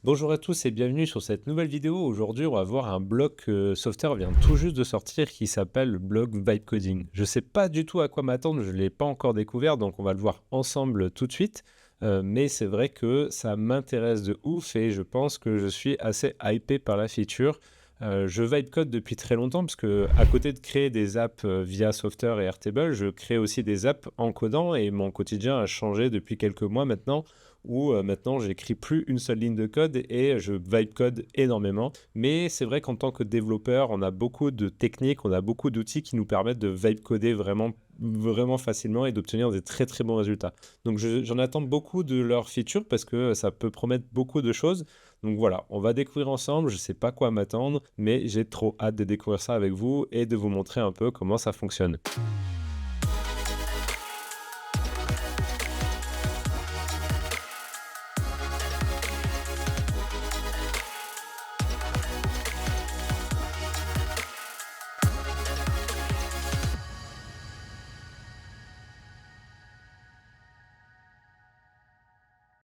Bonjour à tous et bienvenue sur cette nouvelle vidéo. Aujourd'hui, on va voir un blog que Software vient tout juste de sortir qui s'appelle le blog Vibe Coding. Je ne sais pas du tout à quoi m'attendre, je ne l'ai pas encore découvert, donc on va le voir ensemble tout de suite. Mais c'est vrai que ça m'intéresse de ouf et je pense que je suis assez hypé par la feature. Je vibe code depuis très longtemps parce que à côté de créer des apps via Software et Airtable, je crée aussi des apps en codant et mon quotidien a changé depuis quelques mois maintenant où maintenant j'écris plus une seule ligne de code et je vibe code énormément. Mais c'est vrai qu'en tant que développeur, on a beaucoup de techniques, on a beaucoup d'outils qui nous permettent de vibe coder vraiment, vraiment facilement et d'obtenir des très très bons résultats. Donc j'en attends beaucoup de leurs features parce que ça peut promettre beaucoup de choses. Donc voilà, on va découvrir ensemble, je ne sais pas quoi m'attendre, mais j'ai trop hâte de découvrir ça avec vous et de vous montrer un peu comment ça fonctionne.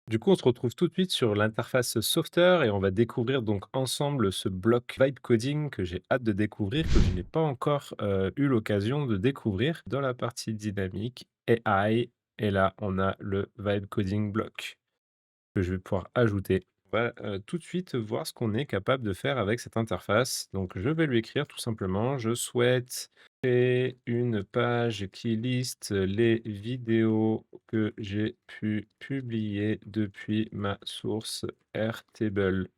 Du coup, on se retrouve tout de suite sur l'interface Software et on va découvrir donc ensemble ce bloc Vibe Coding que j'ai hâte de découvrir, que je n'ai pas encore eu l'occasion de découvrir dans la partie dynamique AI. Et là, on a le Vibe Coding block que je vais pouvoir ajouter. On va tout de suite voir ce qu'on est capable de faire avec cette interface. Donc, je vais lui écrire tout simplement, je souhaite créer une page qui liste les vidéos que j'ai pu publier depuis ma source Airtable.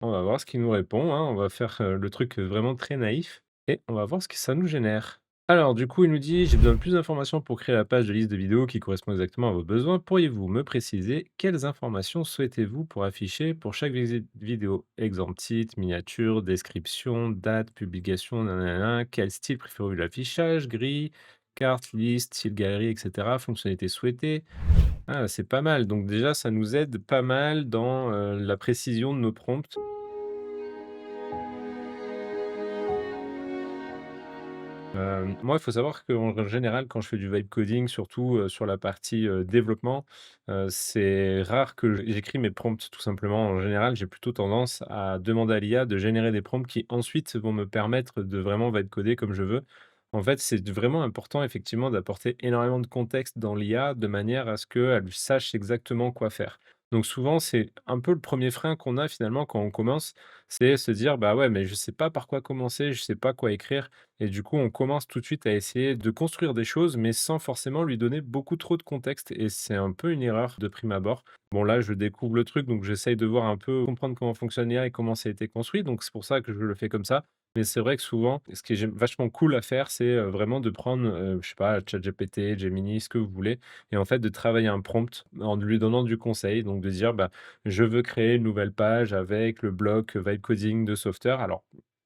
On va voir ce qu'il nous répond, hein. On va faire le truc vraiment très naïf et on va voir ce que ça nous génère. Alors, du coup, il nous dit: «J'ai besoin de plus d'informations pour créer la page de liste de vidéos qui correspond exactement à vos besoins. Pourriez-vous me préciser quelles informations souhaitez-vous pour afficher pour chaque vidéo? Exemple titre, miniature, description, date, publication, nanana. Quel style préférez-vous de l'affichage? Grille, carte, liste, style galerie, et cetera. Fonctionnalité souhaitée». Ah, c'est pas mal. Donc déjà, ça nous aide pas mal dans, la précision de nos prompts. Moi, il faut savoir qu'en général, quand je fais du vibe coding, surtout, sur la partie, développement, c'est rare que j'écris mes prompts tout simplement. En général, j'ai plutôt tendance à demander à l'IA de générer des prompts qui ensuite vont me permettre de vraiment vibe coder comme je veux. En fait, c'est vraiment important effectivement d'apporter énormément de contexte dans l'IA de manière à ce qu'elle sache exactement quoi faire. Donc souvent, c'est un peu le premier frein qu'on a finalement quand on commence, c'est se dire: «Bah, ouais, mais je sais pas par quoi commencer, je sais pas quoi écrire». Et du coup, on commence tout de suite à essayer de construire des choses, mais sans forcément lui donner beaucoup trop de contexte et c'est un peu une erreur de prime abord. Bon là, je découvre le truc, donc j'essaye de voir un peu, comprendre comment fonctionne l'IA et comment ça a été construit, donc c'est pour ça que je le fais comme ça. Mais c'est vrai que souvent, ce qui est vachement cool à faire, c'est, vraiment de prendre, je sais pas, ChatGPT, Gemini, ce que vous voulez et en fait de travailler un prompt en lui donnant du conseil, donc de dire: «Bah, je veux créer une nouvelle page avec le bloc vibe coding de Software». Alors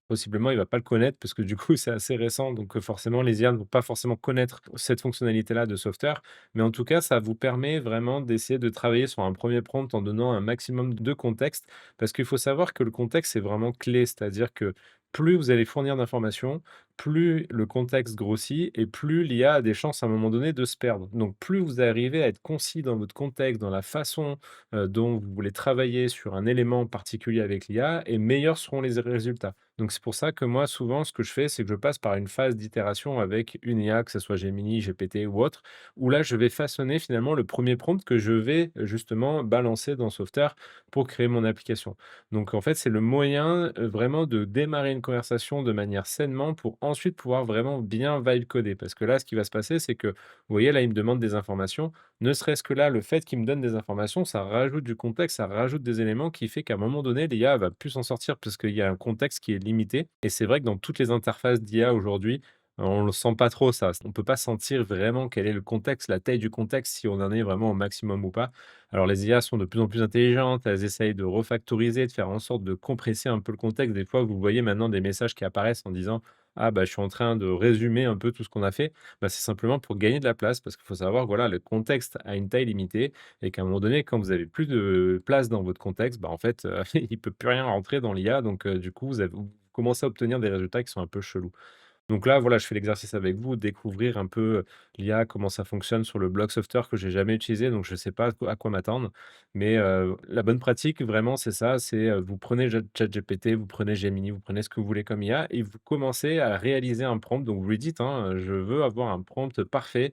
possiblement, il va pas le connaître parce que du coup, c'est assez récent, donc forcément, les IA ne vont pas forcément connaître cette fonctionnalité-là de Software. Mais en tout cas, ça vous permet vraiment d'essayer de travailler sur un premier prompt en donnant un maximum de contexte, parce qu'il faut savoir que le contexte, c'est vraiment clé. C'est-à-dire que plus vous allez fournir d'informations, plus le contexte grossit et plus l'IA a des chances à un moment donné de se perdre. Donc plus vous arrivez à être concis dans votre contexte, dans la façon, dont vous voulez travailler sur un élément particulier avec l'IA et meilleurs seront les résultats. Donc c'est pour ça que moi, souvent, ce que je fais, c'est que je passe par une phase d'itération avec une IA, que ce soit Gemini, GPT ou autre, où là, je vais façonner finalement le premier prompt que je vais justement balancer dans Software pour créer mon application. Donc en fait, c'est le moyen vraiment de démarrer une conversation de manière sainement pour ensuite pouvoir vraiment bien vibe coder. Parce que là, ce qui va se passer, c'est que, vous voyez, là, il me demande des informations. Ne serait-ce que là, le fait qu'il me donne des informations, ça rajoute du contexte, ça rajoute des éléments qui fait qu'à un moment donné, l'IA va plus s'en sortir parce qu'il y a un contexte qui est limité. Et c'est vrai que dans toutes les interfaces d'IA aujourd'hui, on le sent pas trop ça. On peut pas sentir vraiment quel est le contexte, la taille du contexte, si on en est vraiment au maximum ou pas. Alors les IA sont de plus en plus intelligentes, elles essayent de refactoriser, de faire en sorte de compresser un peu le contexte. Des fois, vous voyez maintenant des messages qui apparaissent en disant: «Ah bah, je suis en train de résumer un peu tout ce qu'on a fait». Bah, c'est simplement pour gagner de la place parce qu'il faut savoir que voilà, le contexte a une taille limitée et qu'à un moment donné, quand vous avez plus de place dans votre contexte, bah, en fait, il peut plus rien rentrer dans l'IA donc du coup, vous commencez à obtenir des résultats qui sont un peu chelous. Donc là, voilà, je fais l'exercice avec vous, découvrir un peu l'IA, comment ça fonctionne sur le bloc software que j'ai jamais utilisé, donc je ne sais pas à quoi m'attendre. Mais la bonne pratique, vraiment, c'est ça, c'est, vous prenez ChatGPT, vous prenez Gemini, vous prenez ce que vous voulez comme IA et vous commencez à réaliser un prompt. Donc vous lui dites, hein: «Je veux avoir un prompt parfait,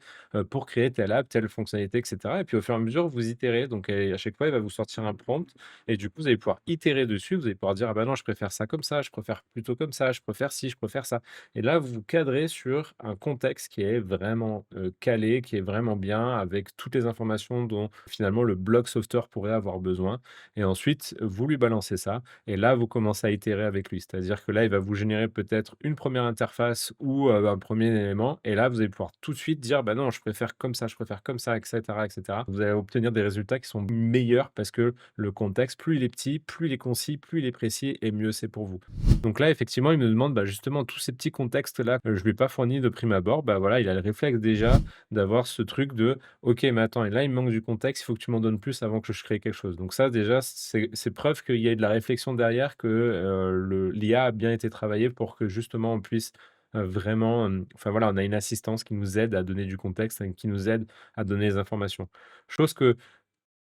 pour créer telle app, telle fonctionnalité» et cetera et puis au fur et à mesure, vous itérez. Donc à chaque fois, il va vous sortir un prompt et du coup, vous allez pouvoir itérer dessus. Vous allez pouvoir dire: «Ah bah non, je préfère ça comme ça, je préfère plutôt comme ça, je préfère ci, je préfère ça». Et là, vous vous cadrez sur un contexte qui est vraiment, calé, qui est vraiment bien, avec toutes les informations dont finalement le bloc sauveteur pourrait avoir besoin et ensuite, vous lui balancez ça et là, vous commencez à itérer avec lui. C'est-à-dire que là, il va vous générer peut-être une première interface ou, un premier élément et là, vous allez pouvoir tout de suite dire: «Bah non, je préfère comme ça, je préfère comme ça» et cetera et cetera. Vous allez obtenir des résultats qui sont meilleurs parce que le contexte, plus il est petit, plus il est concis, plus il est précis et mieux c'est pour vous. Donc là, effectivement, il me demande, bah, justement tous ces petits contextes-là que je lui ai pas fournis de prime abord. Bah, voilà, il a le réflexe déjà d'avoir ce truc de: «OK, mais attends et là, il me manque du contexte, il faut que tu m'en donnes plus avant que je crée quelque chose». Donc ça, déjà, c'est preuve qu'il y a de la réflexion derrière, que, le l'IA a bien été travaillée pour que justement on puisse, vraiment, enfin voilà, on a une assistance qui nous aide à donner du contexte et qui nous aide à donner les informations. Chose que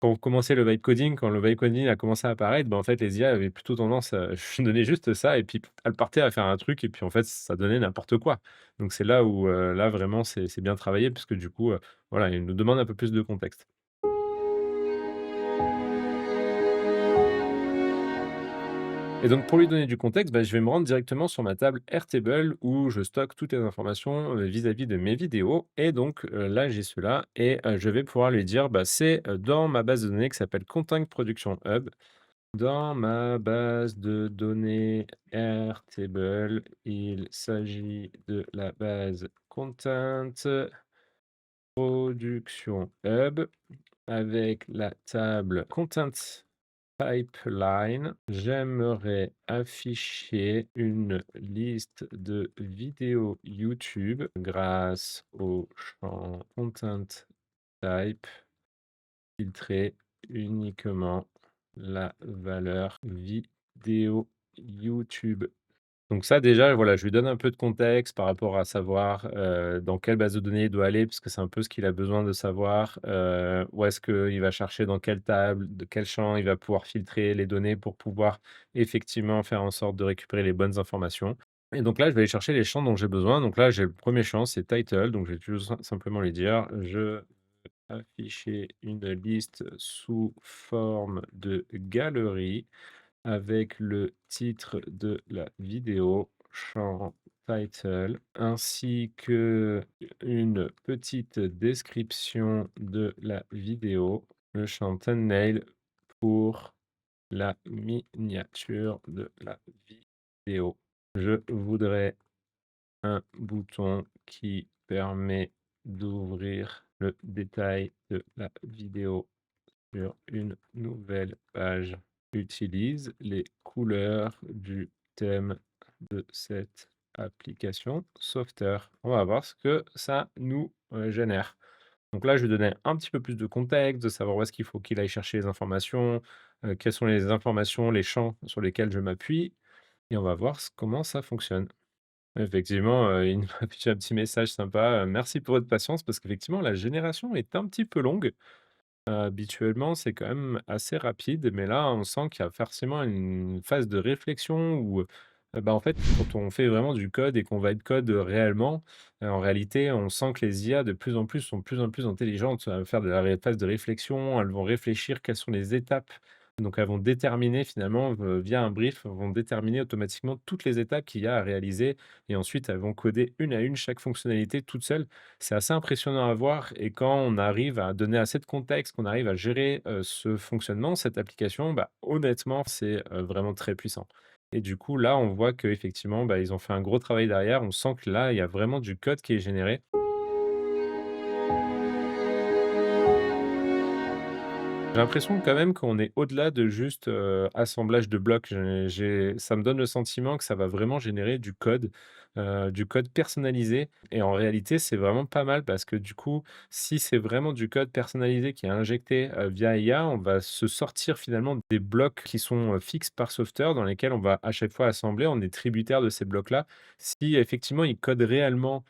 quand vous commencez le vibe coding, quand le vibe coding a commencé à apparaître, bah, en fait, les IA avaient plutôt tendance à je donnais juste ça et puis elles partaient à faire un truc et puis, en fait, ça donnait n'importe quoi. Donc c'est là où, là, vraiment, c'est bien travaillé puisque du coup, voilà, il nous demande un peu plus de contexte. Et donc pour lui donner du contexte, bah, je vais me rendre directement sur ma table Airtable où je stocke toutes les informations, vis-à-vis de mes vidéos et donc, là, j'ai cela et je vais pouvoir lui dire, bah, c'est, dans ma base de données qui s'appelle Content Production Hub. Dans ma base de données Airtable, il s'agit de la base Content Production Hub avec la table Content Pipeline. J'aimerais afficher une liste de vidéos YouTube grâce au champ Content Type. Filtrer uniquement la valeur vidéo YouTube. Donc ça déjà, voilà, je lui donne un peu de contexte par rapport à savoir, dans quelle base de données il doit aller, puisque c'est un peu ce qu'il a besoin de savoir, où est-ce qu'il va chercher, dans quelle table, de quel champ il va pouvoir filtrer les données pour pouvoir effectivement faire en sorte de récupérer les bonnes informations. Et donc là, je vais aller chercher les champs dont j'ai besoin. Donc là, j'ai le premier champ, c'est title, donc je vais tout simplement lui dire: «Je afficher une liste sous forme de galerie avec le titre de la vidéo, champ title, ainsi que une petite description de la vidéo, le champ thumbnail pour la miniature de la vidéo. Je voudrais un bouton qui permet d'ouvrir le détail de la vidéo sur une nouvelle page. Utilise les couleurs du thème de cette application Softer. On va voir ce que ça nous génère. Donc là, je vais donner un petit peu plus de contexte, de savoir où est-ce qu'il faut qu'il aille chercher les informations, quelles sont les informations, les champs sur lesquels je m'appuie, et on va voir comment ça fonctionne. Effectivement, il m'a affiché un petit message sympa, «Merci pour votre patience» parce qu'effectivement la génération est un petit peu longue. Habituellement, c'est quand même assez rapide, mais là, on sent qu'il y a forcément une phase de réflexion où, bah, en fait, quand on fait vraiment du code et qu'on va être code, réellement, en réalité, on sent que les IA de plus en plus sont de plus en plus intelligentes. À faire de la phase de réflexion, elles vont réfléchir quelles sont les étapes. Donc elles vont déterminer finalement, via un brief, vont déterminer automatiquement toutes les étapes qu'il y a à réaliser et ensuite elles vont coder une à une chaque fonctionnalité toutes seules. C'est assez impressionnant à voir et quand on arrive à donner assez de contexte, qu'on arrive à gérer, ce fonctionnement, cette application, bah, honnêtement, c'est, vraiment très puissant et du coup, là, on voit qu'effectivement, bah, ils ont fait un gros travail derrière. On sent que là, il y a vraiment du code qui est généré. J'ai l'impression quand même qu'on est au-delà de juste, assemblage de blocs. J'ai ça me donne le sentiment que ça va vraiment générer du code personnalisé et en réalité, c'est vraiment pas mal parce que du coup, si c'est vraiment du code personnalisé qui est injecté, via IA, on va se sortir finalement des blocs qui sont, fixes par software dans lesquels on va à chaque fois assembler. On est tributaire de ces blocs-là. Si effectivement ils codent réellement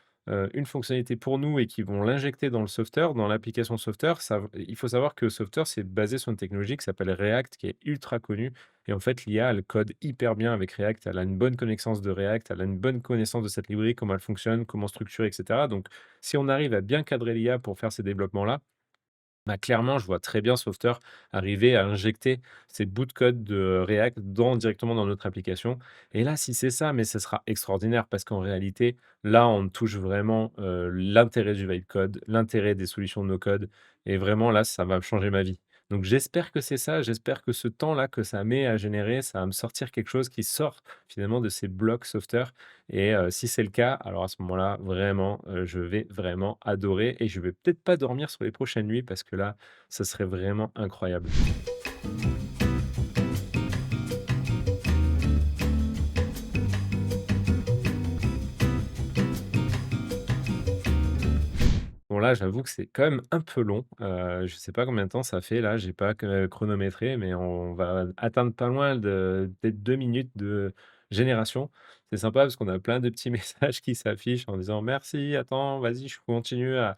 une fonctionnalité pour nous et qui vont l'injecter dans le software, dans l'application software, il faut savoir que software, c'est basé sur une technologie qui s'appelle React, qui est ultra connue. Et en fait, l'IA, elle code hyper bien avec React. Elle a une bonne connaissance de React, elle a une bonne connaissance de cette librairie, comment elle fonctionne, comment structurer, etc. Donc, si on arrive à bien cadrer l'IA pour faire ces développements-là, bah, clairement, je vois très bien Software arriver à injecter ces bouts de code de React directement dans notre application. Et là, si c'est ça, mais ce sera extraordinaire parce qu'en réalité, là, on touche vraiment l'intérêt du vibe code, l'intérêt des solutions de no code. Et vraiment, là, ça va changer ma vie. Donc, j'espère que c'est ça. J'espère que ce temps-là que ça met à générer, ça va me sortir quelque chose qui sort finalement de ces blocs software et si c'est le cas, alors à ce moment-là, vraiment, je vais vraiment adorer et je vais peut-être pas dormir sur les prochaines nuits parce que là, ça serait vraiment incroyable. Bon là, j'avoue que c'est quand même un peu long, je sais pas combien de temps ça fait là, j'ai pas chronométré, mais on va atteindre pas loin de peut-être 2 minutes de génération. C'est sympa parce qu'on a plein de petits messages qui s'affichent en disant: «Merci, attends, vas-y, je continue à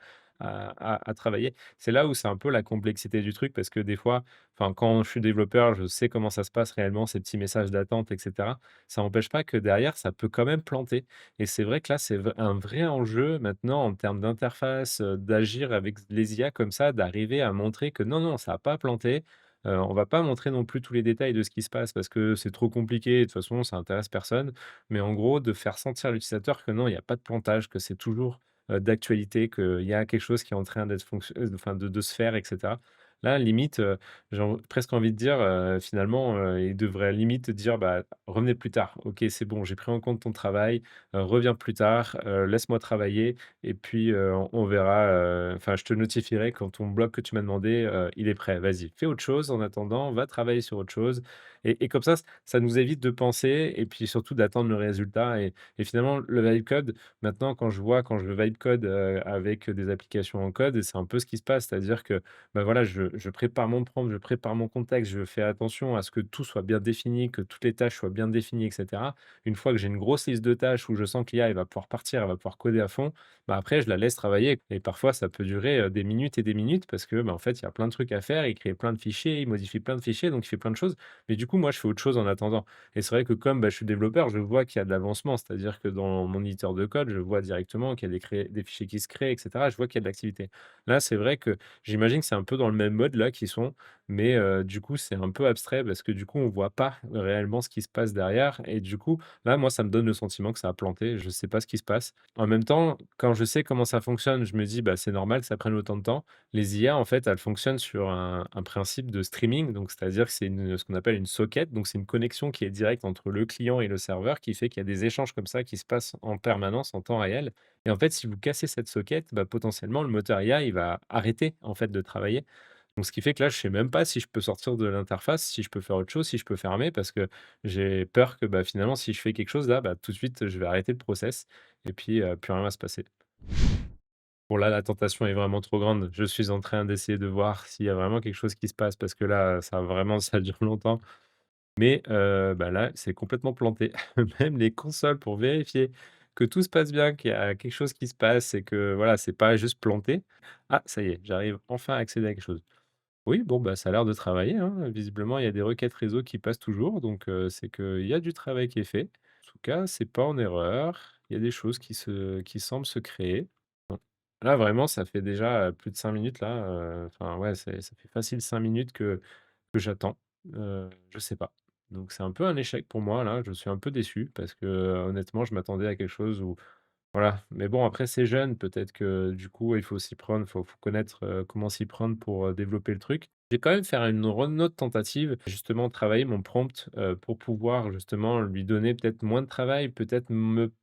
travailler». C'est là où c'est un peu la complexité du truc parce que des fois, enfin, quand je suis développeur, je sais comment ça se passe réellement, ces petits messages d'attente et cetera. Ça n'empêche pas que derrière, ça peut quand même planter. Et c'est vrai que là, c'est un vrai enjeu maintenant en termes d'interface, d'agir avec les IA comme ça, d'arriver à montrer que non, non, ça a pas planté. On va pas montrer non plus tous les détails de ce qui se passe parce que c'est trop compliqué et de toute façon, ça intéresse personne. Mais en gros, de faire sentir à l'utilisateur que non, il y a pas de plantage, que c'est toujours, d'actualité, qu'il y a quelque chose qui est en train d'être enfin de se faire et cetera. Là, limite, presque envie de dire, finalement, il devrait limite dire: «Bah, revenez plus tard. OK, c'est bon, j'ai pris en compte ton travail, reviens plus tard, laisse-moi travailler et puis, on verra, enfin, je te notifierai quand ton bloc que tu m'as demandé, il est prêt. Vas-y, fais autre chose en attendant, va travailler sur autre chose» et comme ça nous évite de penser et puis surtout d'attendre le résultat et finalement, le vibe code, maintenant, quand je vibe code, avec des applications en code, c'est un peu ce qui se passe. C'est-à-dire que bah, voilà, je prépare mon prompt, je prépare mon contexte, je fais attention à ce que tout soit bien défini, que toutes les tâches soient bien définies et cetera. Une fois que j'ai une grosse liste de tâches où je sens que l'IA, elle va pouvoir partir, elle va pouvoir coder à fond, bah, après je la laisse travailler et parfois ça peut durer, des minutes et des minutes parce que, bah, en fait, il y a plein de trucs à faire. Il crée plein de fichiers, il modifie plein de fichiers, donc il fait plein de choses. Mais du coup, moi, je fais autre chose en attendant et c'est vrai que comme, bah, je suis développeur, je vois qu'il y a de l'avancement. C'est-à-dire que dans mon éditeur de code, je vois directement qu'il y a des fichiers qui se créent et cetera. Je vois qu'il y a de l'activité. Là, c'est vrai que j'imagine que c'est un peu dans le même mode là qu'ils sont, mais du coup, c'est un peu abstrait parce que du coup, on voit pas réellement ce qui se passe derrière et du coup, là, moi, ça me donne le sentiment que ça a planté. Je sais pas ce qui se passe. En même temps, quand je sais comment ça fonctionne, je me dis: «Bah, c'est normal que ça prenne autant de temps». Les IA, en fait, elles fonctionnent sur un principe de streaming, donc c'est-à-dire que c'est ce qu'on appelle une socket, donc c'est une connexion qui est directe entre le client et le serveur qui fait qu'il y a des échanges comme ça qui se passent en permanence, en temps réel et en fait, si vous cassez cette socket, bah, potentiellement, le moteur IA, il va arrêter, en fait, de travailler. Donc ce qui fait que là, je sais même pas si je peux sortir de l'interface, si je peux faire autre chose, si je peux fermer parce que j'ai peur que, bah, finalement, si je fais quelque chose là, bah, tout de suite, je vais arrêter le process et puis, plus rien va se passer. Bon là, la tentation est vraiment trop grande. Je suis en train d'essayer de voir s'il y a vraiment quelque chose qui se passe parce que là, ça vraiment ça dure longtemps. Mais, bah, là, c'est complètement planté. Même les consoles pour vérifier que tout se passe bien, qu'il y a quelque chose qui se passe et que voilà, c'est pas juste planté. Ah, ça y est, j'arrive enfin à accéder à quelque chose. Oui, bon, bah, ça a l'air de travailler, hein. Visiblement, il y a des requêtes réseau qui passent toujours, donc c'est qu'il y a du travail qui est fait. En tout cas, c'est pas en erreur. Il y a des choses qui semblent se créer. Là, vraiment, ça fait déjà, plus de 5 minutes là, enfin ouais, ça fait facile 5 minutes que j'attends. Je sais pas. Donc c'est un peu un échec pour moi là, je suis un peu déçu parce que, honnêtement, je m'attendais à quelque chose où voilà, mais bon après c'est jeune, peut-être que du coup il faut s'y prendre, faut connaître, comment s'y prendre pour, développer le truc. Je vais quand même faire une autre tentative, justement travailler mon prompt, pour pouvoir justement lui donner peut-être moins de travail, peut-être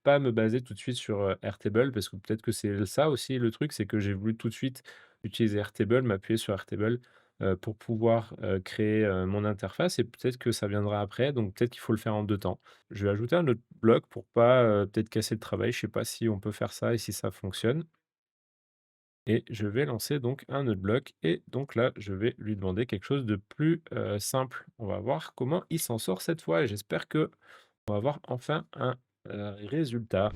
pas me baser tout de suite sur, Airtable parce que peut-être que c'est ça aussi le truc, c'est que j'ai voulu tout de suite utiliser Airtable, m'appuyer sur Airtable, pour pouvoir, créer, mon interface et peut-être que ça viendra après, donc peut-être qu'il faut le faire en 2 temps. Je vais ajouter un autre bloc pour pas, peut-être casser le travail. Je sais pas si on peut faire ça et si ça fonctionne et je vais lancer donc un autre bloc et donc là, je vais lui demander quelque chose de plus, simple. On va voir comment il s'en sort cette fois et j'espère qu'on va avoir enfin un, résultat.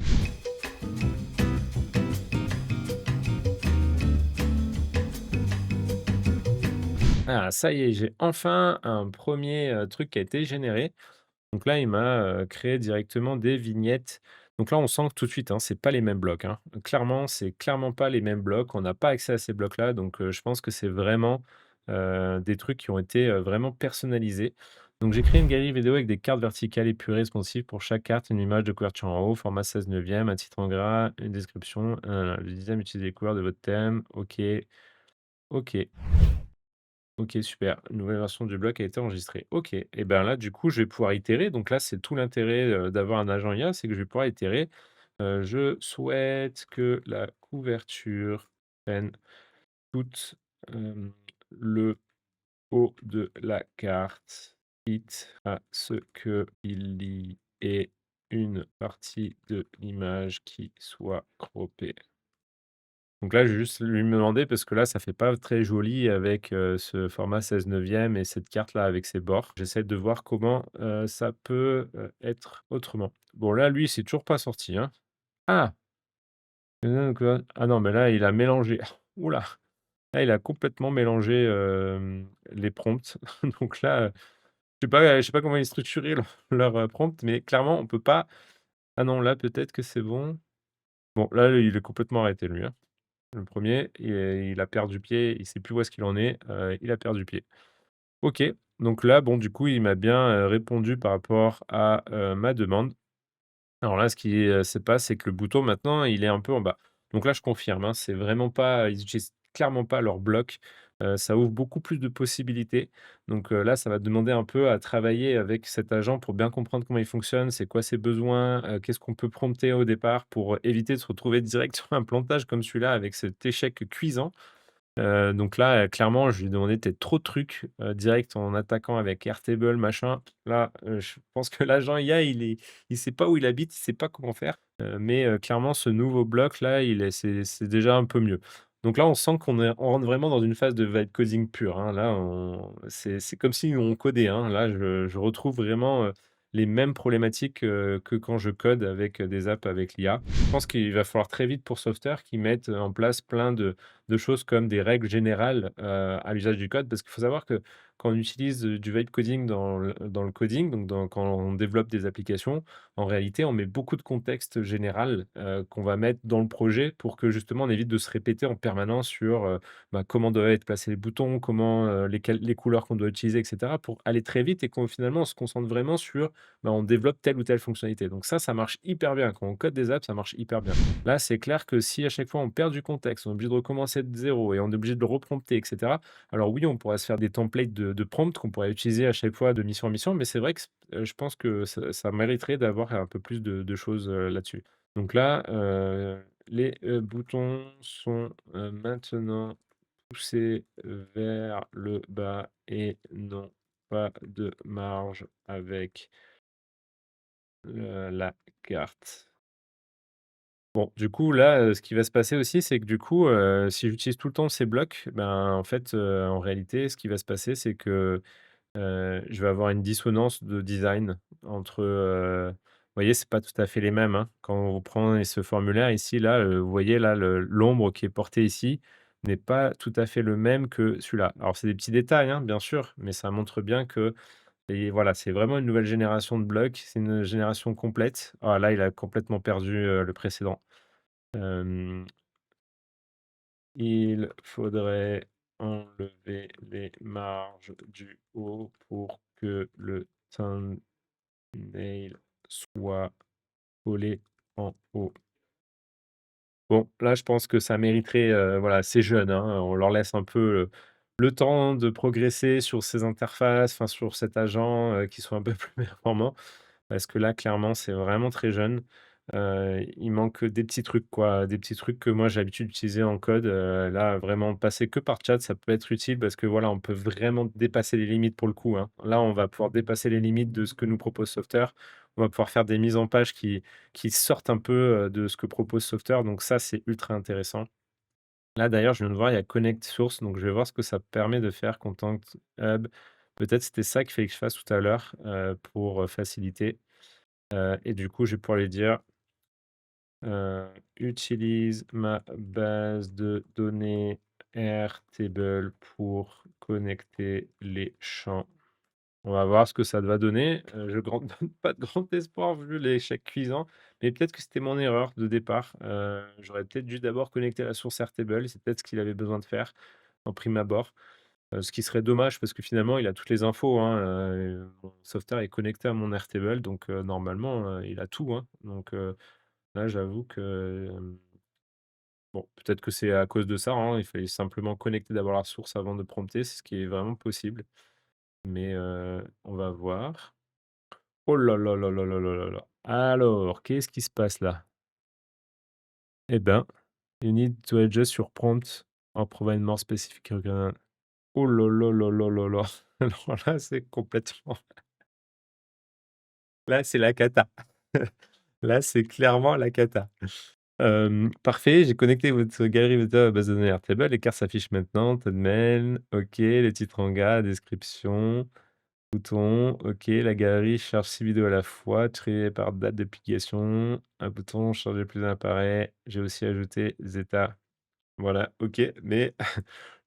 Ah, ça y est, j'ai enfin un premier er truc qui a été généré. Donc là, il m'a, créé directement des vignettes. Donc là, on sent que tout de suite, hein, c'est pas les mêmes blocs, hein. Clairement, c'est clairement pas les mêmes blocs. On n'a pas accès à ces blocs-là, donc je pense que c'est vraiment, des trucs qui ont été, vraiment personnalisés. Donc j'ai créé une galerie vidéo avec des cartes verticales épurées responsives pour chaque carte, une image de couverture en haut, format 16/9, un titre en gras, une description, le design utilise les couleurs de votre thème. OK, OK. OK, super. Une nouvelle version du bloc a été enregistrée. OK et ben, là, du coup, je vais pouvoir itérer. Donc là, c'est tout l'intérêt, d'avoir un agent IA, c'est que je vais pouvoir itérer. Je souhaite que la couverture prenne toute, le haut de la carte, quitte à ce qu'il y ait une partie de l'image qui soit croppée. Donc là, je vais juste lui demander parce que là, ça fait pas très joli avec, ce format 16/9 et cette carte-là avec ses bords. J'essaie de voir comment, ça peut, être autrement. Bon là, lui, c'est toujours pas sorti, hein. Ah! Ah non, mais là, il a mélangé. Ouh là! Là, il a complètement mélangé, les prompts. Donc là, je sais pas comment ils structuraient leur, prompt, mais clairement, on peut pas ah non, là, peut-être que c'est bon. Bon, là, il est complètement arrêté, lui, hein. Le premier, il a perdu pied, il sait plus où est-ce qu'il en est, il a perdu pied. OK, donc là, bon, du coup, il m'a bien, répondu par rapport à, ma demande. Alors là, ce qui, se passe, c'est que le bouton maintenant, il est un peu en bas. Donc là, je confirme, hein, c'est vraiment pas ils utilisent clairement pas leur bloc, ça ouvre beaucoup plus de possibilités. Donc là, ça va demander un peu à travailler avec cet agent pour bien comprendre comment il fonctionne, c'est quoi ses besoins, qu'est-ce qu'on peut prompter au départ pour éviter de se retrouver direct sur un plantage comme celui-là avec cet échec cuisant. Donc là, clairement, je lui ai demandé peut-être trop de trucs, direct en attaquant avec Airtable, machin. Là, je pense que l'agent IA, il sait pas où il habite, il sait pas comment faire, mais clairement, ce nouveau bloc là, il est c'est déjà un peu mieux. Donc là, on sent on rentre vraiment dans une phase de vibe coding pur, hein. Là, on c'est comme si on codait, hein. Là, je retrouve vraiment, les mêmes problématiques, que quand je code avec, des apps avec l'IA. Je pense qu'il va falloir très vite pour Software qu'ils mettent, en place plein de choses comme des règles générales, à l'usage du code. Parce qu'il faut savoir que quand on utilise, du vibe coding dans le coding, donc quand on développe des applications, en réalité, on met beaucoup de contexte général, qu'on va mettre dans le projet pour que justement on évite de se répéter en permanence sur, comment doivent être placés les boutons, comment, les couleurs qu'on doit utiliser et cetera, pour aller très vite et qu'on finalement on se concentre vraiment sur, on développe telle ou telle fonctionnalité. Donc ça marche hyper bien. Quand on code des apps, ça marche hyper bien. Là, c'est clair que si à chaque fois on perd du contexte, on est obligé de recommencer de zéro et on est obligé de le reprompter et cetera. Alors oui, on pourrait se faire des templates de prompts qu'on pourrait utiliser à chaque fois de mission en mission, mais c'est vrai que je pense que ça mériterait d'avoir un peu plus de choses, là-dessus. Donc là, les, boutons sont, maintenant poussés vers le bas et n'ont pas de marge avec, la carte. Bon, du coup, là, ce qui va se passer aussi, c'est que du coup, si j'utilise tout le temps ces blocs, ben, en fait, en réalité, ce qui va se passer, c'est que, je vais avoir une dissonance de design entre, vous voyez, c'est pas tout à fait les mêmes, hein. Quand on prend ce formulaire ici, là, vous voyez, là, l'ombre qui est portée ici n'est pas tout à fait le même que celui-là. Alors c'est des petits détails, hein, bien sûr, mais ça montre bien que et voilà, c'est vraiment une nouvelle génération de blocs, c'est une génération complète. Ah là, il a complètement perdu, le précédent. Hem, il faudrait enlever les marges du haut pour que le thumbnail soit collé en haut. Bon, là, je pense que ça mériterait, voilà, c'est jeune, hein, on leur laisse un peu, le temps de progresser sur ces interfaces, enfin sur cet agent, qui soit un peu plus performant. Parce que là, clairement, c'est vraiment très jeune. Il manque des petits trucs quoi, des petits trucs que moi j'ai l'habitude d'utiliser en code, là vraiment passer que par chat, ça peut être utile parce que voilà, on peut vraiment dépasser les limites pour le coup, hein. Là, on va pouvoir dépasser les limites de ce que nous propose Software. On va pouvoir faire des mises en page qui sortent un peu, de ce que propose Software, donc ça, c'est ultra intéressant. Là, d'ailleurs, je viens de voir, il y a Connect Source, donc je vais voir ce que ça permet de faire Content Hub. Peut-être c'était ça qu'il fallait que je fasse tout à l'heure, pour, faciliter, et du coup, je vais pouvoir lui dire utilise ma base de données Airtable pour connecter les champs. On va voir ce que ça va donner. Je grand donne pas de grand espoir vu l'échec cuisant, mais peut-être que c'était mon erreur de départ. J'aurais peut-être dû d'abord connecter la source Airtable, c'est peut-être ce qu'il avait besoin de faire en prime abord. Ce qui serait dommage parce que finalement il a toutes les infos, hein, mon software est connecté à mon Airtable donc normalement, il a tout, hein. Donc là j'avoue que, bon, peut-être que c'est à cause de ça, hein, il fallait simplement connecter d'abord la source avant de prompter, c'est ce qui est vraiment possible. Mais, on va voir. Oh là là là là là là là là. Alors, qu'est-ce qui se passe là? Eh ben, you need to adjust your prompt or provide more specific oh là là là là là là. Alors là, c'est complètement là, c'est la cata. Là, c'est clairement la cata. Parfait, j'ai connecté votre galerie Vector à la base de données Airtable. L'écart s'affiche maintenant. Code mail, OK. Les titres en gras, description, bouton, OK. La galerie charge 6 vidéos à la fois, triées par date de publication. Un bouton charger plus d'un apparaît. J'ai aussi ajouté Zeta. Voilà, OK. Mais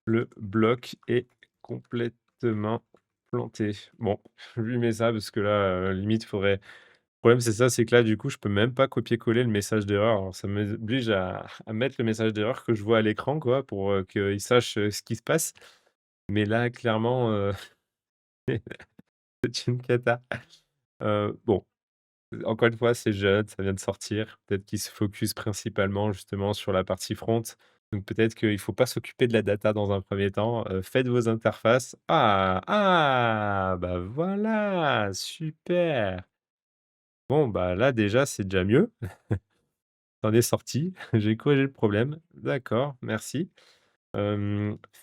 le bloc est complètement planté. Bon, je lui mets ça parce que là, limite, il faudrait le problème, c'est ça, c'est que là, du coup, je peux même pas copier-coller le message d'erreur. Alors ça m'oblige à mettre le message d'erreur que je vois à l'écran, quoi, pour, qu'il sache, ce qui se passe. Mais là, clairement, c'est une cata. Bon, encore une fois, c'est jeune, ça vient de sortir. Peut-être qu'il se focus principalement, justement, sur la partie front. Donc peut-être qu'il faut pas s'occuper de la data dans un premier temps. Faites vos interfaces. Ah! Ah! Bah, voilà! Super! Bon, bah, là, déjà, c'est déjà mieux. T'en es sorti, j'ai corrigé le problème. D'accord, merci.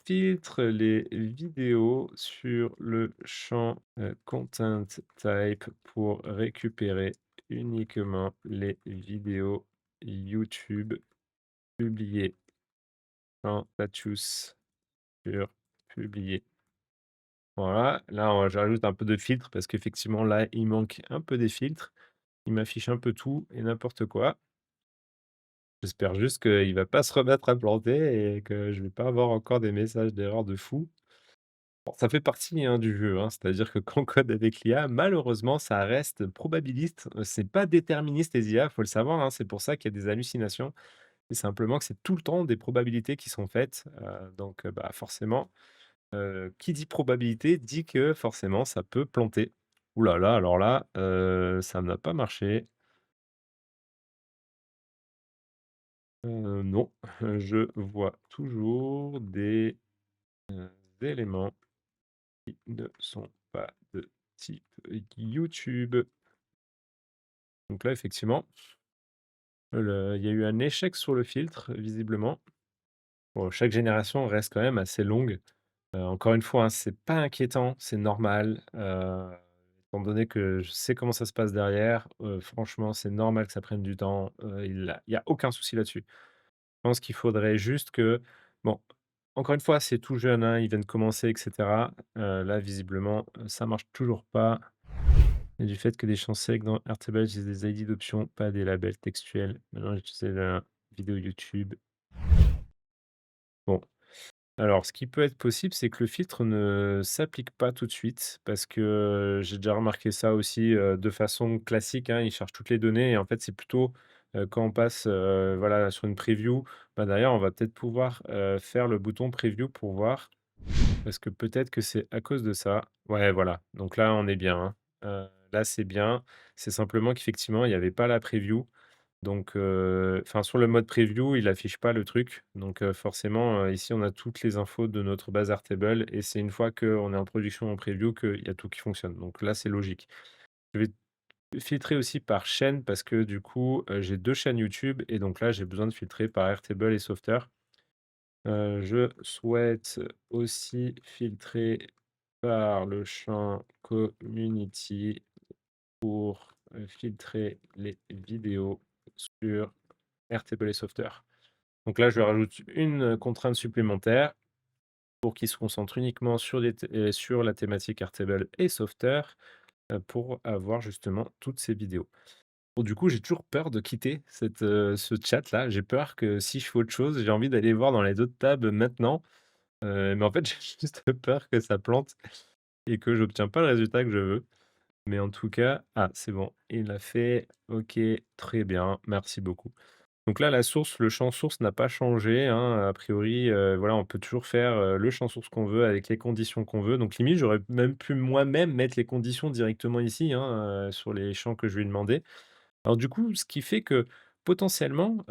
Filtre les vidéos sur le champ, content type pour récupérer uniquement les vidéos YouTube publiées en status sur publier. Voilà, là, je rajoute un peu de filtre parce qu'effectivement, là, il manque un peu des filtres. Il m'affiche un peu tout et n'importe quoi. J'espère juste qu'il va pas se remettre à planter et que je vais pas avoir encore des messages d'erreur de fou. Bon, ça fait partie, hein, du jeu, hein, c'est-à-dire que quand on code avec l'IA, malheureusement, ça reste probabiliste. C'est pas déterministe les IA, faut le savoir, hein, c'est pour ça qu'il y a des hallucinations. C'est simplement que c'est tout le temps des probabilités qui sont faites, donc bah, forcément, qui dit probabilité dit que forcément ça peut planter. Ouh là là, alors là, ça n'a pas marché. Non, je vois toujours des éléments qui ne sont pas de type YouTube. Donc là, effectivement, il y a eu un échec sur le filtre, visiblement. Bon, chaque génération reste quand même assez longue. Encore une fois, hein, c'est pas inquiétant, c'est normal. Étant donné que je sais comment ça se passe derrière, franchement, c'est normal que ça prenne du temps. Il y a aucun souci là-dessus. Je pense qu'il faudrait juste que bon, encore une fois, c'est tout jeune, hein, ils viennent de commencer et cetera. Là, visiblement, ça marche toujours pas et du fait que des champs secs dans Airtable utilisent des ID d'options, pas des labels textuels. Maintenant, j'utilise la vidéo YouTube. Bon, alors ce qui peut être possible, c'est que le filtre ne s'applique pas tout de suite parce que, j'ai déjà remarqué ça aussi, de façon classique, hein, il cherche toutes les données et en fait, c'est plutôt, quand on passe, voilà, sur une preview, bah, derrière, on va peut-être pouvoir, faire le bouton preview pour voir. Parce que peut-être que c'est à cause de ça. Ouais, voilà, donc là, on est bien, hein. Là, c'est bien. C'est simplement qu'effectivement, il y avait pas la preview. Donc, enfin, sur le mode preview, il affiche pas le truc. Donc, forcément, ici, on a toutes les infos de notre base Airtable et c'est une fois qu'on est en production en preview qu'il y a tout qui fonctionne. Donc là, c'est logique. Je vais filtrer aussi par chaîne parce que du coup, j'ai 2 chaînes YouTube et donc là, j'ai besoin de filtrer par Airtable et Softr. Je souhaite aussi filtrer par le champ community pour, filtrer les vidéos sur Airtable et Softr. Donc là, je rajoute une, contrainte supplémentaire pour qu'il se concentre uniquement sur la thématique Airtable et Softr, pour avoir justement toutes ces vidéos. Bon, du coup, j'ai toujours peur de quitter ce chat-là. J'ai peur que si je fais autre chose, j'ai envie d'aller voir dans les autres tabs maintenant, mais en fait, j'ai juste peur que ça plante et que j'obtiens pas le résultat que je veux. Mais en tout cas c'est bon, il l'a fait. OK, très bien, merci beaucoup. Donc là, la source, le champ source n'a pas changé, hein, a priori, voilà, on peut toujours faire, le champ source qu'on veut avec les conditions qu'on veut. Donc limite, j'aurais même pu moi-même mettre les conditions directement ici, hein, sur les champs que je lui ai demandé. Alors du coup, ce qui fait que potentiellement,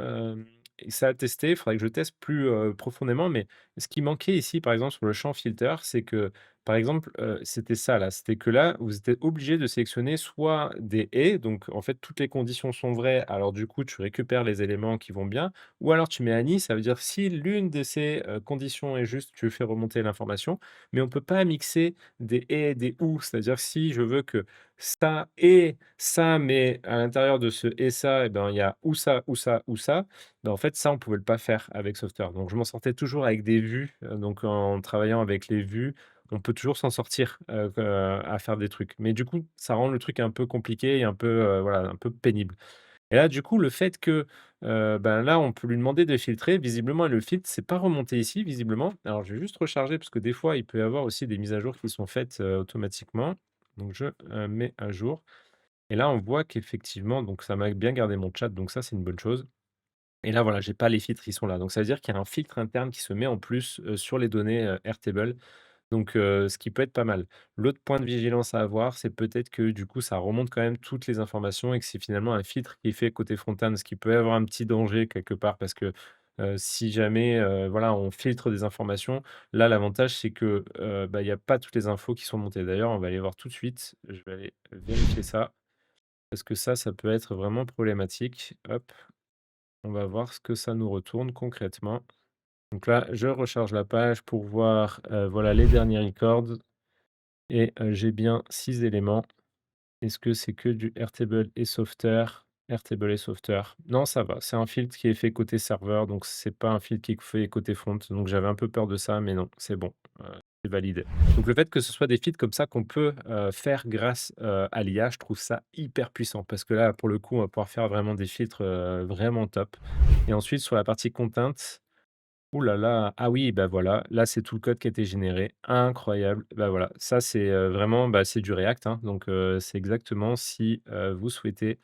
et ça à tester, il faudrait que je teste plus, profondément, mais ce qui manquait ici, par exemple, sur le champ filter, c'est que, par exemple, c'était ça là, c'était que là, vous êtes obligé de sélectionner soit des et, donc en fait, toutes les conditions sont vraies, alors du coup, tu récupères les éléments qui vont bien, ou alors tu mets un ça veut dire si l'une de ces, conditions est juste, tu fais remonter l'information, mais on peut pas mixer des et, des ou. C'est-à-dire si je veux que ça et ça, mais à l'intérieur de ce et ça, et ben, il y a ou ça, ou ça, ou ça. Ben, en fait, ça, on pouvait pas le faire avec Software. Donc je m'en sortais toujours avec des vues, donc en travaillant avec les vues, on peut toujours s'en sortir, à faire des trucs. Mais du coup, ça rend le truc un peu compliqué et un peu, voilà, un peu pénible. Et là, du coup, le fait que, ben, là, on peut lui demander de filtrer, visiblement, le filtre, c'est pas remonté ici, visiblement. Alors je vais juste recharger parce que des fois, il peut y avoir aussi des mises à jour qui sont faites, automatiquement. Donc je, mets à jour et là, on voit qu'effectivement, donc ça m'a bien gardé mon chat, donc ça, c'est une bonne chose. Et là, voilà, j'ai pas les filtres, ils sont là. Donc ça veut dire qu'il y a un filtre interne qui se met en plus, sur les données, Airtable, donc ce qui peut être pas mal. L'autre point de vigilance à avoir, c'est peut-être que du coup, ça remonte quand même toutes les informations et que c'est finalement un filtre qui est fait côté front-end, ce qui peut avoir un petit danger quelque part parce que, si jamais, voilà, on filtre des informations, là, l'avantage, c'est que, bah, il y a pas toutes les infos qui sont montées. D'ailleurs, on va aller voir tout de suite. Je vais aller vérifier ça parce que ça peut être vraiment problématique. Hop, on va voir ce que ça nous retourne concrètement. Donc là, je recharge la page pour voir, voilà, les derniers records. Et j'ai bien 6 éléments. Est-ce que c'est que du Airtable et Software? Airtable et Software. Non, ça va, c'est un filtre qui est fait côté serveur, donc c'est pas un filtre qui est fait côté front. Donc j'avais un peu peur de ça, mais non, c'est bon, c'est validé. Donc le fait que ce soit des filtres comme ça qu'on peut, faire grâce, à l'IA, je trouve ça hyper puissant parce que là, pour le coup, on va pouvoir faire vraiment des filtres, vraiment top. Et ensuite sur la partie content. Ouh là là, ah oui, bah, voilà, là, c'est tout le code qui a été généré. Incroyable. Bah, voilà, ça, c'est, vraiment, bah, c'est du React, hein, donc c'est exactement si, vous souhaitez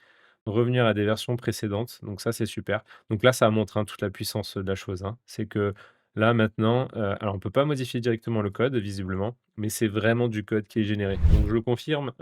revenir à des versions précédentes, donc ça, c'est super. Donc là, ça montre, hein, toute la puissance, de la chose, hein. C'est que là, maintenant, alors on peut pas modifier directement le code visiblement, mais c'est vraiment du code qui est généré. Donc je le confirme,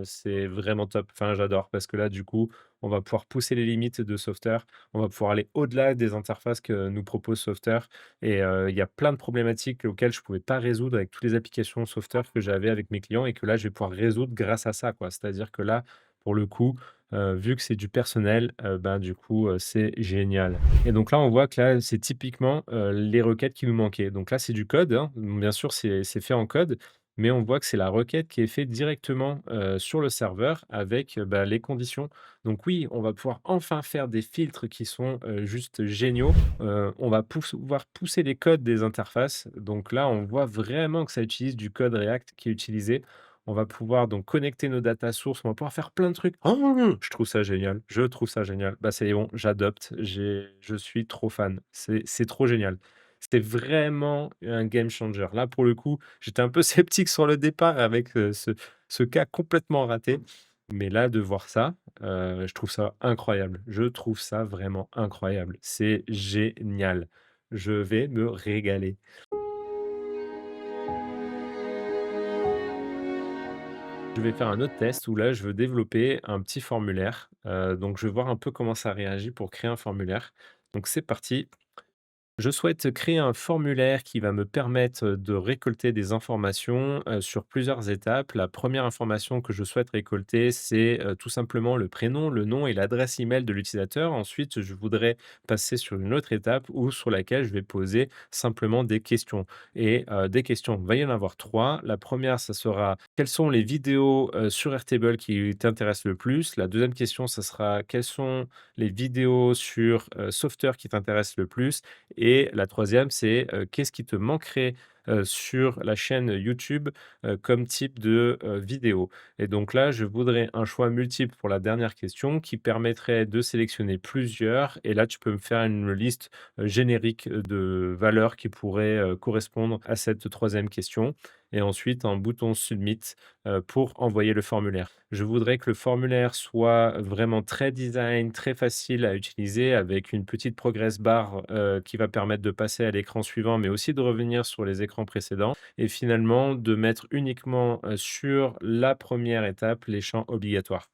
c'est vraiment top. Enfin, j'adore parce que là, du coup, on va pouvoir pousser les limites de Software, on va pouvoir aller au-delà des interfaces que nous propose Software et il y a plein de problématiques auxquelles je pouvais pas résoudre avec toutes les applications Software que j'avais avec mes clients et que là, je vais pouvoir résoudre grâce à ça, quoi. C'est-à-dire que là, pour le coup, vu que c'est du personnel, ben, du coup, c'est génial. Et donc là, on voit que là, c'est typiquement, les requêtes qui nous manquaient. Donc là, c'est du code, hein. Bien sûr, c'est fait en code, mais on voit que c'est la requête qui est faite directement, sur le serveur avec, bah, les conditions. Donc oui, on va pouvoir enfin faire des filtres qui sont, juste géniaux. On va pouvoir pousser les codes des interfaces. Donc là, on voit vraiment que ça utilise du code React qui est utilisé. On va pouvoir donc connecter nos data sources, on va pouvoir faire plein de trucs. Oh! Je trouve ça génial, je trouve ça génial. Bah, c'est bon, j'adopte, je suis trop fan. C'est trop génial. C'est vraiment un game changer. Là, pour le coup, j'étais un peu sceptique sur le départ avec, ce cas complètement raté. Mais là, de voir ça, je trouve ça incroyable. Je trouve ça vraiment incroyable. C'est génial. Je vais me régaler. Je vais faire un autre test où là, je veux développer un petit formulaire. Donc je vais voir un peu comment ça réagit pour créer un formulaire. Donc c'est parti. Je souhaite créer un formulaire qui va me permettre de récolter des informations, sur plusieurs étapes. La première information que je souhaite récolter, c'est, tout simplement le prénom, le nom et l'adresse email de l'utilisateur. Ensuite, je voudrais passer sur une autre étape où sur laquelle je vais poser simplement des questions et des questions, il va y en avoir 3. La première, ça sera: quelles sont les vidéos, sur Airtable qui t'intéressent le plus? La deuxième question, ça sera: quelles sont les vidéos sur, Software qui t'intéressent le plus? Et la troisième, c'est, qu'est-ce qui te manquerait, sur la chaîne YouTube, comme type de, vidéo? Et donc là, je voudrais un choix multiple pour la dernière question qui permettrait de sélectionner plusieurs et là, tu peux me faire une liste, générique, de valeurs qui pourraient, correspondre à cette troisième question et ensuite un bouton submit, pour envoyer le formulaire. Je voudrais que le formulaire soit vraiment très design, très facile à utiliser avec une petite progress bar, qui va permettre de passer à l'écran suivant, mais aussi de revenir sur les écrans précédents et finalement de mettre uniquement, sur la première étape les champs obligatoires.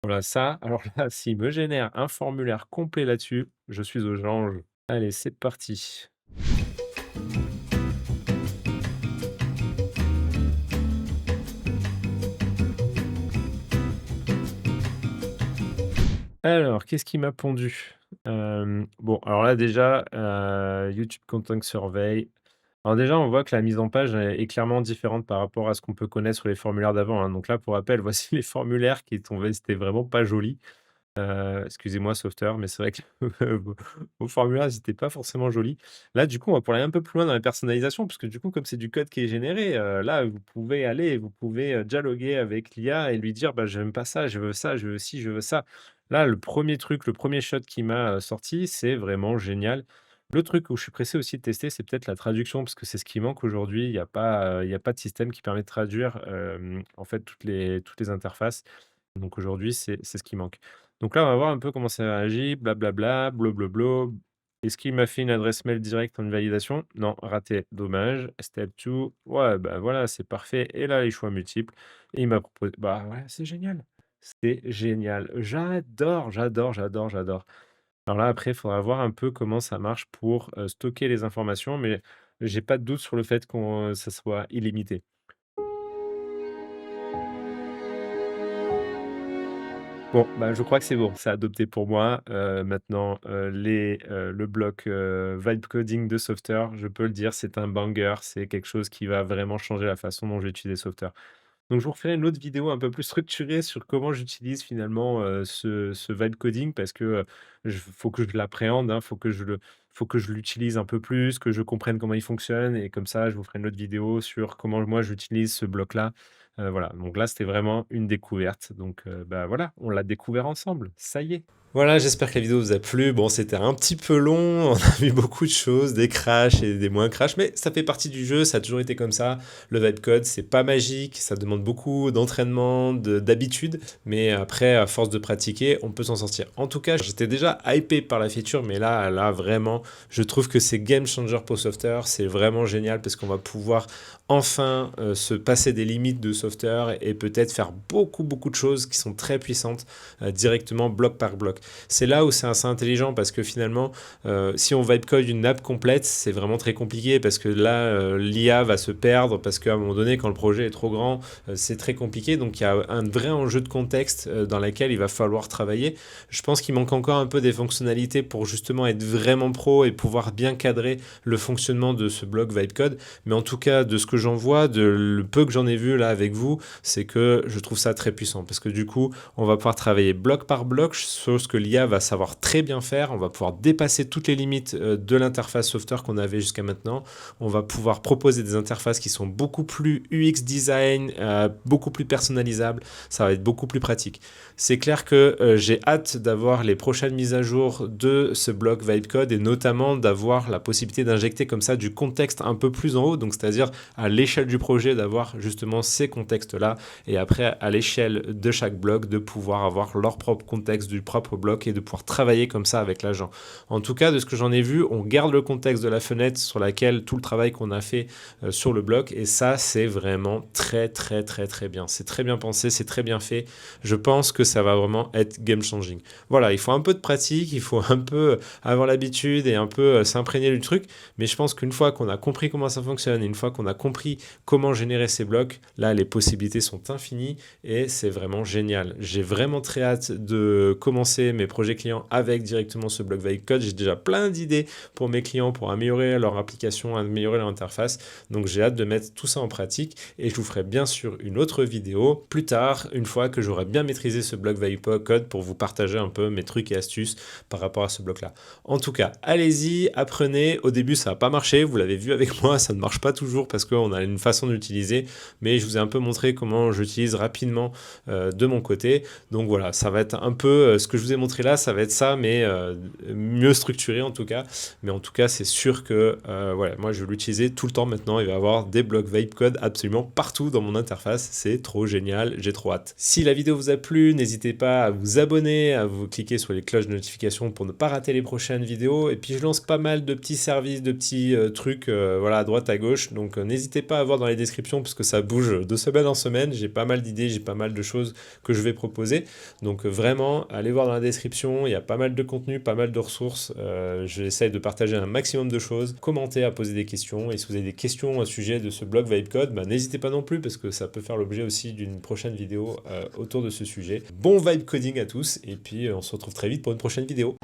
Voilà ça, alors là, s'il me génère un formulaire complet là-dessus, je suis aux anges. Allez, c'est parti. Alors, qu'est-ce qui m'a pondu? Bon, alors là déjà, YouTube Content Survey. Alors déjà, on voit que la mise en page est clairement différente par rapport à ce qu'on peut connaître sur les formulaires d'avant, hein. Donc là, pour rappel, voici les formulaires qui tombaient, c'était vraiment pas joli. Excusez-moi Software, mais c'est vrai que vos formulaires, ils étaient pas forcément jolis. Là, du coup, on va pour aller un peu plus loin dans la personnalisation, parce que du coup, comme c'est du code qui est généré, là, vous pouvez aller, vous pouvez, dialoguer avec l'IA et lui dire: «Bah, j'aime pas ça, je veux ci, je veux ça». Là, le premier truc, le premier shot qui m'a, sorti, c'est vraiment génial. Le truc où je suis pressé aussi de tester, c'est peut-être la traduction, parce que c'est ce qui manque aujourd'hui. Il y a pas de système qui permet de traduire, en fait, toutes les interfaces. Donc aujourd'hui, c'est ce qui manque. Donc là, on va voir un peu comment ça réagit, blablabla, blablabla. Est-ce qu'il m'a fait une adresse mail directe en validation? Non, raté, dommage. Step 2, ouais, bah voilà, c'est parfait. Et là, les choix multiples. Et il m'a proposé, bah ouais, c'est génial. C'est génial. J'adore, j'adore, j'adore, j'adore. Alors là, après, il faudra voir un peu comment ça marche pour stocker les informations, mais j'ai pas de doute sur le fait qu'on ça soit illimité. Bon, bah, je crois que c'est bon, c'est adopté pour moi. Maintenant, le bloc, vibe coding de Software, je peux le dire, c'est un banger, c'est quelque chose qui va vraiment changer la façon dont je vais utiliser Software. Donc je vous referai une autre vidéo un peu plus structurée sur comment j'utilise finalement, ce vibe coding parce que, faut que je l'appréhende, hein, faut que je l'utilise un peu plus, que je comprenne comment il fonctionne et comme ça, je vous ferai une autre vidéo sur comment moi j'utilise ce bloc-là. Voilà, donc là, c'était vraiment une découverte. Donc, bah, voilà, on l'a découvert ensemble, ça y est. Voilà, j'espère que la vidéo vous a plu. Bon, c'était un petit peu long, on a vu beaucoup de choses, des crashs et des moins crashs, mais ça fait partie du jeu, ça a toujours été comme ça. Le vibe code, c'est pas magique, ça demande beaucoup d'entraînement, d'habitude, mais après, à force de pratiquer, on peut s'en sortir. En tout cas, j'étais déjà hypé par la feature, mais là, vraiment, je trouve que c'est game changer pour Software, c'est vraiment génial parce qu'on va pouvoir enfin se passer des limites de Software et peut-être faire beaucoup de choses qui sont très puissantes directement bloc par bloc. C'est là où c'est assez intelligent parce que finalement, si on vibe code une app complète, c'est vraiment très compliqué parce que là, l'IA va se perdre parce qu'à un moment donné, quand le projet est trop grand, c'est très compliqué. Donc il y a un vrai enjeu de contexte dans lequel il va falloir travailler. Je pense qu'il manque encore un peu des fonctionnalités pour justement être vraiment pro et pouvoir bien cadrer le fonctionnement de ce bloc vibe code. Mais en tout cas, de ce que j'en vois, de le peu que j'en ai vu là avec vous, c'est que je trouve ça très puissant parce que du coup, on va pouvoir travailler bloc par bloc, chose que l'IA va savoir très bien faire. On va pouvoir dépasser toutes les limites de l'interface software qu'on avait jusqu'à maintenant. On va pouvoir proposer des interfaces qui sont beaucoup plus UX design, beaucoup plus personnalisables. Ça va être beaucoup plus pratique. C'est clair que j'ai hâte d'avoir les prochaines mises à jour de ce bloc Vibecode et notamment d'avoir la possibilité d'injecter comme ça du contexte un peu plus en haut, donc c'est-à-dire à l'échelle du projet d'avoir justement ces contextes-là et après à l'échelle de chaque bloc de pouvoir avoir leur propre contexte du propre au bloc et de pouvoir travailler comme ça avec l'agent. En tout cas, de ce que j'en ai vu, on garde le contexte de la fenêtre sur laquelle tout le travail qu'on a fait sur le bloc, et ça, c'est vraiment très, très, très, très bien. C'est très bien pensé, c'est très bien fait. Je pense que ça va vraiment être game changing. Voilà, il faut un peu de pratique, il faut un peu avoir l'habitude et un peu s'imprégner du truc, mais je pense qu'une fois qu'on a compris comment ça fonctionne, une fois qu'on a compris comment générer ces blocs, là, les possibilités sont infinies et c'est vraiment génial. J'ai vraiment très hâte de commencer mes projets clients avec directement ce bloc Vibe Code. J'ai déjà plein d'idées pour mes clients pour améliorer leur application, améliorer leur interface. Donc j'ai hâte de mettre tout ça en pratique et je vous ferai bien sûr une autre vidéo plus tard, une fois que j'aurai bien maîtrisé ce bloc Vibe Code pour vous partager un peu mes trucs et astuces par rapport à ce bloc-là. En tout cas, allez-y, apprenez. Au début, ça n'a pas marché. Vous l'avez vu avec moi, ça ne marche pas toujours parce qu'on a une façon d'utiliser, mais je vous ai un peu montré comment j'utilise rapidement de mon côté. Donc voilà, ça va être un peu ce que je vous ai montré là, ça va être ça, mais mieux structuré en tout cas. Mais en tout cas, c'est sûr que voilà, moi je vais l'utiliser tout le temps maintenant. Il va y avoir des blocs Vibe Code absolument partout dans mon interface. C'est trop génial, j'ai trop hâte. Si la vidéo vous a plu, n'hésitez pas à vous abonner, à vous cliquer sur les cloches de notification pour ne pas rater les prochaines vidéos. Et puis je lance pas mal de petits services, de petits trucs voilà, à droite, à gauche. Donc n'hésitez pas à voir dans les descriptions parce que ça bouge de semaine en semaine. J'ai pas mal d'idées, j'ai pas mal de choses que je vais proposer. Donc vraiment, allez voir dans la description. Il y a pas mal de contenu, pas mal de ressources. J'essaie de partager un maximum de choses. Commentez, à poser des questions. Et si vous avez des questions au sujet de ce blog Vibe Code, bah, n'hésitez pas non plus parce que ça peut faire l'objet aussi d'une prochaine vidéo autour de ce sujet. Bon vibe coding à tous et puis on se retrouve très vite pour une prochaine vidéo.